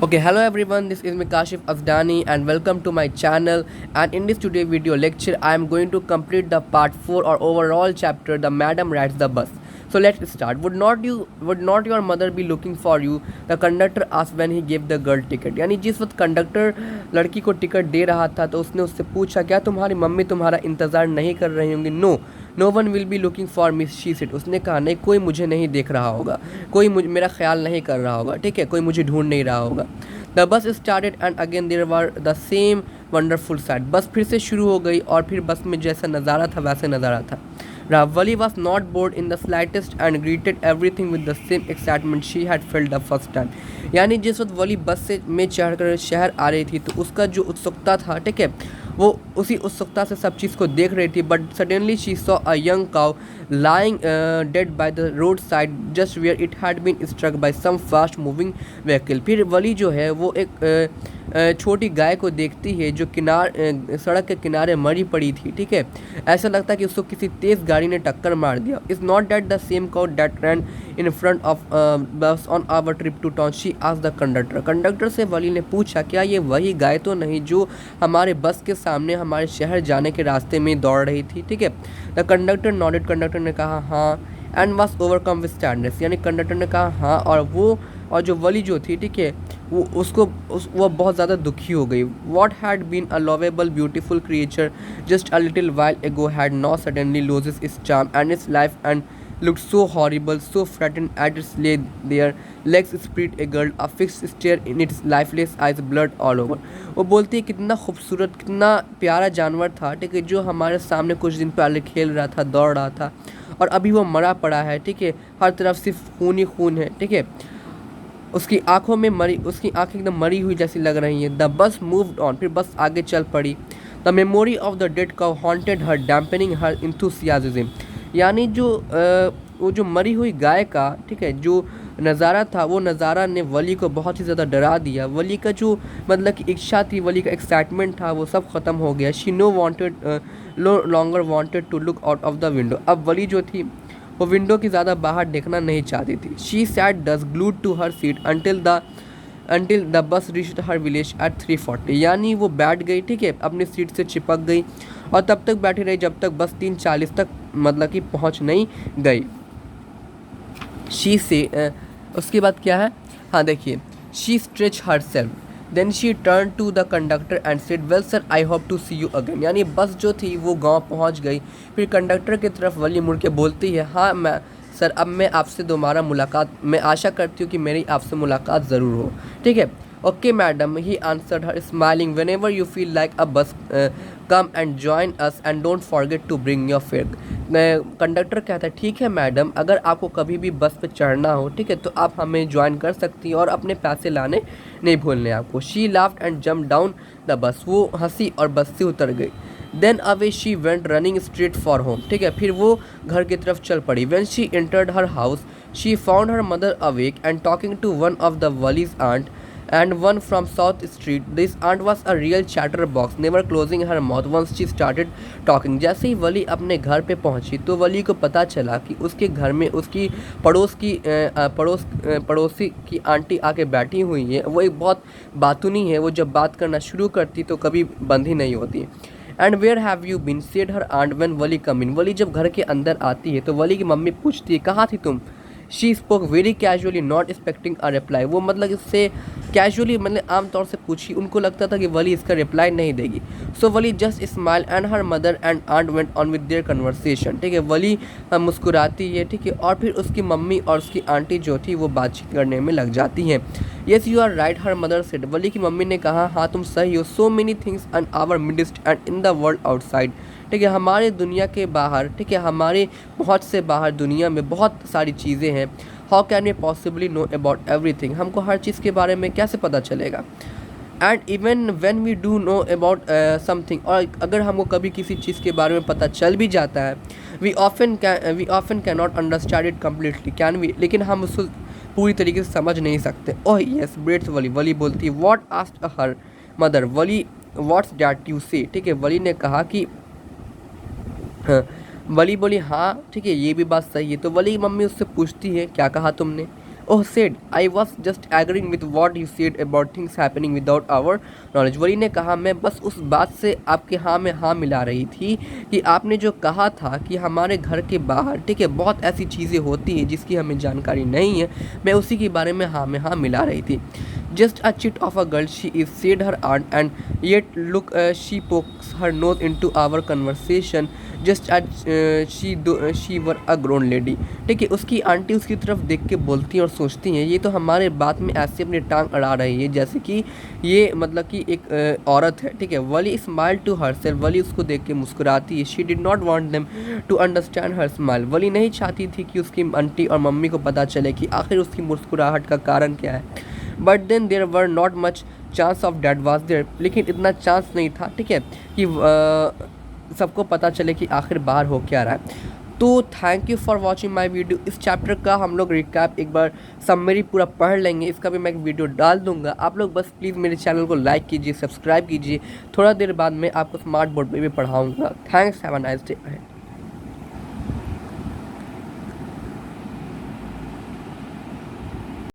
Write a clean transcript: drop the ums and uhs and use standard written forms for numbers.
Okay, hello everyone. This is me Kashif Asdani and welcome to my channel. And in this today video lecture, I am going to complete the part 4 or overall chapter, The Madam Rides the Bus. So let's start. Would not your mother be looking for you? The conductor asked when he gave the girl ticket. यानी जिस वक्त conductor लड़की को ticket दे रहा था तो उसने उससे पूछा क्या तुम्हारी मम्मी तुम्हारा इंतज़ार नहीं कर रही होंगी? No one will be looking for miss she said. उसने कहा नहीं, कोई मुझे नहीं देख रहा होगा, कोई मेरा ख्याल नहीं कर रहा होगा, ठीक है, कोई मुझे ढूंढ नहीं रहा होगा. The bus started and again there were the same wonderful sight. बस फिर से शुरू हो गई और फिर बस में जैसा नज़ारा था वैसे नज़ारा था. Ravali was not bored in the slightest and greeted everything with the same excitement she had felt the first time. यानी जिस वक्त वली बस से में चढ़कर शहर आ रही थी तो उसका जो उत्सुकता था, ठीक है, वो उसी उत्सुकता से सब चीज़ को देख रही थी. But suddenly she saw a young cow lying dead by the roadside just where it had been struck by some fast moving vehicle. फिर वली जो है वो एक छोटी गाय को देखती है जो सड़क के किनारे मरी पड़ी थी, ठीक है. ऐसा लगता है कि उसको किसी तेज़ गाड़ी ने टक्कर मार दिया. Is not that the same cow that ran in front of bus on our trip to town? She asked the conductor. Conductor से वली ने पूछा क्या ये वही गाय तो नहीं जो हमारे बस के सामने हमारे शहर जाने के रास्ते में दौड़ रही थी, ठीक है. The conductor nodded. कंडक्टर ने कहा हाँ. And was overcome with sadness. यानी कंडक्टर ने कहा हाँ और जो वली जो थी, ठीक है, वो बहुत ज़्यादा दुखी हो गई. What had been a lovable beautiful creature just a little while ago had now suddenly loses its charm and its life and looked so horrible, so frightened at its lay there, legs spread eagled, a fixed stare in its lifeless eyes, blood all over. वो बोलती है कितना खूबसूरत कितना प्यारा जानवर था, ठीक है, जो हमारे सामने कुछ दिन पहले खेल रहा था, दौड़ रहा था और अभी वो मरा पड़ा है, ठीक है, हर तरफ सिर्फ खून ही खून है, ठीक है. उसकी आंखें एकदम मरी हुई जैसी लग रही हैं. The bus moved on. फिर बस आगे चल पड़ी. The memory of the dead cow haunted her dampening her enthusiasm. यानी वो जो मरी हुई गाय का, ठीक है, जो नज़ारा था वो नज़ारा ने वली को बहुत ही ज़्यादा डरा दिया. वली का जो मतलब कि इच्छा थी, वली का एक्साइटमेंट था, वो सब ख़त्म हो गया. She no longer wanted to look out of the window. अब वली जो थी वो विंडो की ज़्यादा बाहर देखना नहीं चाहती थी. She sat thus glued to her seat until the bus reached her village at 3:40. यानी वो बैठ गई, ठीक है, अपनी सीट से चिपक गई और तब तक बैठी रही जब तक बस 3:40 तक मतलब कि पहुंच नहीं गई. शी से उसके बाद क्या है, हाँ देखिए, she stretch herself. Then she turn to the conductor and said well sir I hope to see you again. यानी बस जो थी वो गांव पहुंच गई. फिर कंडक्टर की तरफ वली मुड़ के बोलती है हाँ मैं सर, अब मैं आपसे दोबारा मुलाकात, मैं आशा करती हूँ कि मेरी आपसे मुलाकात ज़रूर हो, ठीक है. Okay madam, he answered her smiling, whenever you feel like a bus come and join us and don't forget to bring your fare. Conductor कहता है ठीक है मैडम, अगर आपको कभी भी बस पे चढ़ना हो, ठीक है, तो आप हमें ज्वाइन कर सकती हैं और अपने पैसे लाने नहीं भूलने आपको. She laughed and jump down the bus. वो हंसी और बस से उतर गई. Then away she went running straight for home. ठीक है, फिर वो घर की तरफ चल पड़ी. When she entered her house she found her mother awake and talking to one of the Wally's aunt and one from South Street. This aunt was a real chatterbox, never closing her mouth once she started talking. जैसे ही वली अपने घर पे पहुंची तो वली को पता चला कि उसके घर में उसकी पड़ोसी की आंटी आके बैठी हुई है. वो एक बहुत बातूनी है, वो जब बात करना शुरू करती तो कभी बंद ही नहीं होती. And where have you been said her aunt when Wally come in. Wally जब घर के अंदर आती है तो वली की मम्मी पूछती है कहाँ थी तुम. She spoke very casually not expecting a reply. वो मतलब इससे कैजुअली मतलब आमतौर से पूछी, उनको लगता था कि वली इसका रिप्लाई नहीं देगी. So Wally just smile and her mother and aunt went on with their conversation. ठीक है, वली मुस्कुराती है, ठीक है, और फिर उसकी मम्मी और उसकी आंटी जो थी वो बातचीत करने में लग जाती हैं. Yes you are right her mother said. Wally की मम्मी ने कहा हाँ तुम सही हो. So many things and our midst and in the world outside. ठीक है, हमारे दुनिया के बाहर, ठीक है, हमारे पहुँच से बाहर दुनिया में बहुत सारी चीज़ें हैं. How can we possibly know about everything. हमको हर चीज़ के बारे में कैसे पता चलेगा. And even when we do know about something, और अगर हमको कभी किसी चीज़ के बारे में पता चल भी जाता है, we often can not understand it completely. Can we, लेकिन हम उसको पूरी तरीके से समझ नहीं सकते. ओह यस ब्रेड्स वली. वली बोलती है what asked her mother. Wali what's that you से. ठीक है, वली ने कहा कि वली बोली हाँ ठीक है ये भी बात सही है. तो वली की मम्मी उससे पूछती है क्या कहा तुमने. Oh said I was just agreeing with what you said about things happening without our knowledge. Wally ने कहा मैं बस उस बात से आपके हाँ में हाँ मिला रही थी कि आपने जो कहा था कि हमारे घर के बाहर ठीक है बहुत ऐसी चीज़ें होती हैं जिसकी हमें जानकारी नहीं है, मैं उसी के बारे में हाँ मिला रही थी। Just a chit of a girl she is, said her aunt, and yet look, she pokes her nose into our conversation just as she were a grown lady। ठीक है, उसकी आंटी उसकी तरफ देख के बोलती हैं और सोचती हैं ये तो हमारे बात में ऐसे अपनी टांग अड़ा रही है जैसे कि ये मतलब कि एक औरत है। ठीक है, Wally smile to herself, Wally उसको देख के मुस्कुराती है। She did not want them to understand her smile, Wally नहीं चाहती थी कि उसकी आंटी और मम्मी को पता चले कि आखिर उसकी मुस्कुराहट का कारण क्या है। But then there were not much chance of that was there, लेकिन इतना चांस नहीं था ठीक है कि सबको पता चले कि आखिर बाहर हो क्या रहा है। तो thank you for watching my video. इस चैप्टर का हम लोग रिकैप एक बार समरी पूरा पढ़ लेंगे, इसका भी मैं एक वीडियो डाल दूंगा। आप लोग बस प्लीज़ मेरे चैनल को लाइक कीजिए, सब्सक्राइब कीजिए। थोड़ा देर बाद मैं आपको स्मार्ट बोर्ड पे भी पढ़ाऊँगा। Thanks, have a nice day.